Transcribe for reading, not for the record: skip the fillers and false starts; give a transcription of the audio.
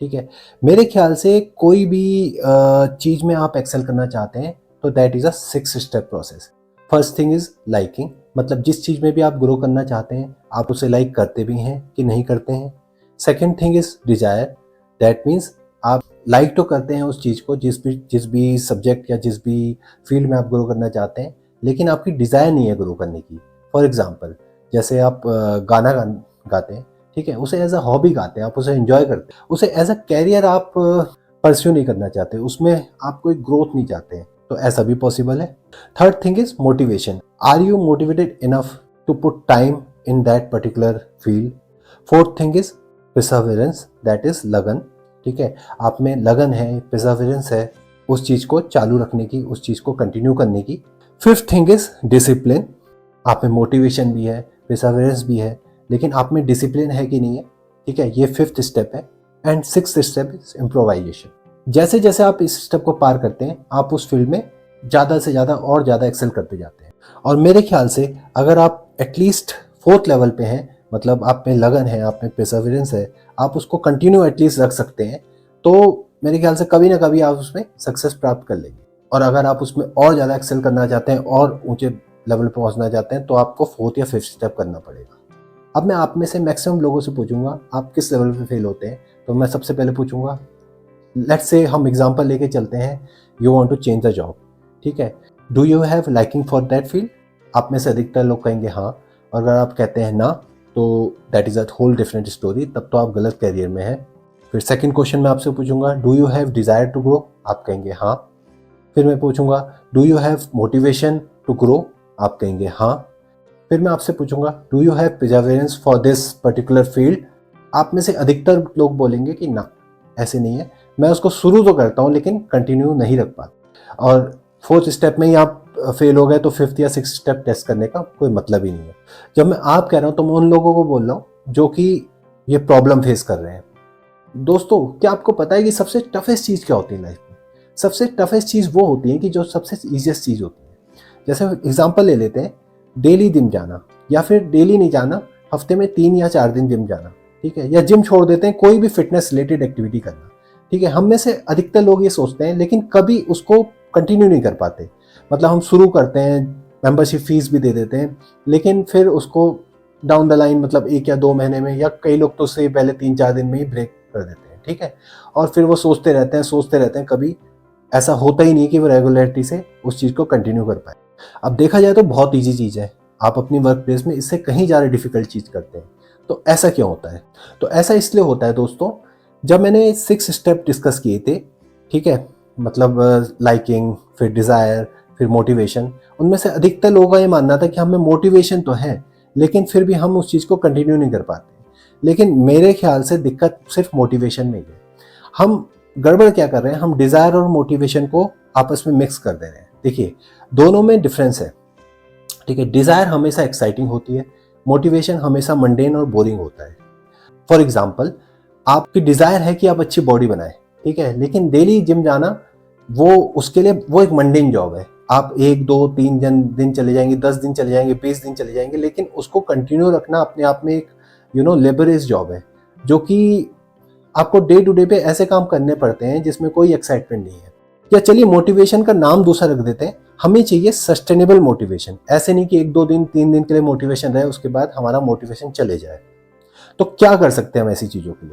ठीक है। मेरे ख्याल से कोई भी चीज़ में आप एक्सेल करना चाहते हैं तो that is a 6 step process. First thing is liking, मतलब जिस चीज़ में भी आप ग्रो करना चाहते हैं आप उसे लाइक करते भी हैं कि नहीं करते हैं। Second thing is desire, that means आप लाइक तो करते हैं उस चीज़ को, जिस भी सब्जेक्ट या जिस भी फील्ड में आप ग्रो करना चाहते हैं, लेकिन आपकी डिज़ायर नहीं है ग्रो करने की। फॉर एग्जांपल जैसे आप गाना गाते हैं, ठीक है, उसे एज अ हॉबी गाते हैं, आप उसे एंजॉय करते हैं, उसे एज अ कैरियर आप परस्यू नहीं करना चाहते, उसमें आप कोई ग्रोथ नहीं चाहते हैं, तो ऐसा भी पॉसिबल है। Third thing is motivation, are you motivated enough to put time in that particular field. Fourth thing is perseverance, that is लगन, ठीक है, आप में लगन है, परसेवरेंस है उस चीज़ को चालू रखने की, उस चीज़ को कंटिन्यू करने की। फिफ्थ थिंग इज डिसिप्लिन, आप में मोटिवेशन भी है, परसेवरेंस भी है, लेकिन आप में डिसिप्लिन है कि नहीं है, ठीक है, ये फिफ्थ स्टेप है। And sixth step is improvisation. जैसे जैसे आप इस स्टेप को पार करते हैं आप उस फील्ड में ज़्यादा से ज़्यादा और ज़्यादा एक्सेल करते जाते हैं। और मेरे ख्याल से अगर आप एटलीस्ट फोर्थ लेवल पे हैं, मतलब आप में लगन है, आप में परसेवरेंस है, आप उसको कंटिन्यू एटलीस्ट रख सकते हैं, तो मेरे ख्याल से कभी ना कभी आप उसमें सक्सेस प्राप्त कर लेंगे। और अगर आप उसमें और ज़्यादा एक्सेल करना चाहते हैं और ऊंचे लेवल पर पहुंचना चाहते हैं तो आपको फोर्थ या फिफ्थ स्टेप करना पड़ेगा। अब मैं आप में से मैक्सिमम लोगों से पूछूंगा आप किस लेवल पे फेल होते हैं, तो मैं सबसे पहले पूछूंगा, लेट्स से हम एग्जांपल लेके चलते हैं, you want to change the job, ठीक है, do you have liking for that field. आप में से अधिकतर लोग कहेंगे हाँ, और अगर आप कहते हैं ना तो that is a whole different story, तब तो आप गलत कैरियर में हैं। फिर सेकंड क्वेश्चन मैं आपसे पूछूंगा, do you have desire to grow, आप कहेंगे हाँ। फिर मैं पूछूंगा, do you have motivation to grow, आप कहेंगे हाँ। फिर मैं आपसे पूछूंगा, do you have perseverance for this particular field, आप में से अधिकतर लोग बोलेंगे कि ना, ऐसे नहीं है, मैं उसको शुरू तो करता हूँ लेकिन कंटिन्यू नहीं रख पाता। और फोर्थ स्टेप में ही आप फेल हो गए तो फिफ्थ या सिक्स स्टेप टेस्ट करने का कोई मतलब ही नहीं है। जब मैं आप कह रहा हूँ तो मैं उन लोगों को बोल रहा हूँ जो कि ये प्रॉब्लम फेस कर रहे हैं। दोस्तों, क्या आपको पता है कि सबसे टफेस्ट चीज़ क्या होती है लाइफ में? सबसे टफेस्ट चीज़ वो होती है कि जो सबसे ईजिएस्ट चीज़ होती है। जैसे एग्जांपल ले लेते हैं, डेली जिम जाना, या फिर डेली नहीं जाना, हफ्ते में 3 या 4 दिन जिम जाना, ठीक है, या जिम छोड़ देते हैं, कोई भी फिटनेस रिलेटेड एक्टिविटी करना, ठीक है। हम में से अधिकतर लोग ये सोचते हैं लेकिन कभी उसको कंटिन्यू नहीं कर पाते। मतलब हम शुरू करते हैं, मेंबरशिप फीस भी दे देते हैं, लेकिन फिर उसको डाउन द लाइन, मतलब 1 या 2 महीने में, या कई लोग तो उससे पहले 3-4 दिन में ही ब्रेक कर देते हैं, ठीक है। और फिर वो सोचते रहते हैं, कभी ऐसा होता ही नहीं कि वो रेगुलरिटी से उस चीज़ को कंटिन्यू कर पाए। अब देखा जाए तो बहुत ईजी चीज़ है, आप अपनी वर्क प्लेस में इससे कहीं ज़्यादा डिफिकल्ट चीज़ करते हैं। तो ऐसा क्यों होता है? तो ऐसा इसलिए होता है दोस्तों, जब मैंने 6 स्टेप डिस्कस किए थे, ठीक है, मतलब लाइकिंग, फिर डिज़ायर, फिर मोटिवेशन, उनमें से अधिकतर लोगों का ये मानना था कि हमें मोटिवेशन तो है लेकिन फिर भी हम उस चीज़ को कंटिन्यू नहीं कर पाते। लेकिन मेरे ख्याल से दिक्कत सिर्फ मोटिवेशन में ही है। हम गड़बड़ क्या कर रहे हैं, हम डिज़ायर और मोटिवेशन को आपस में मिक्स कर दे रहे हैं। देखिए, दोनों में डिफरेंस है, ठीक है। डिज़ायर हमेशा एक्साइटिंग होती है, मोटिवेशन हमेशा मंडेन और बोरिंग होता है। फॉर एग्जाम्पल, आपकी डिज़ायर है कि आप अच्छी बॉडी बनाएं, ठीक है, लेकिन डेली जिम जाना, वो उसके लिए वो एक मंडेन जॉब है। आप 1, 2, 3 दिन चले जाएंगे, 10 दिन चले जाएंगे, 20 दिन चले जाएंगे, लेकिन उसको कंटिन्यू रखना अपने आप में एक लेबोरियस जॉब है, जो कि आपको डे टू डे पे ऐसे काम करने पड़ते हैं जिसमें कोई एक्साइटमेंट नहीं है। या चलिए मोटिवेशन का नाम दूसरा रख देते हैं, हमें चाहिए सस्टेनेबल मोटिवेशन। ऐसे नहीं कि 1, 2 दिन, 3 दिन के लिए मोटिवेशन रहे, उसके बाद हमारा मोटिवेशन चले जाए। तो क्या कर सकते हैं हम ऐसी चीज़ों के लिए?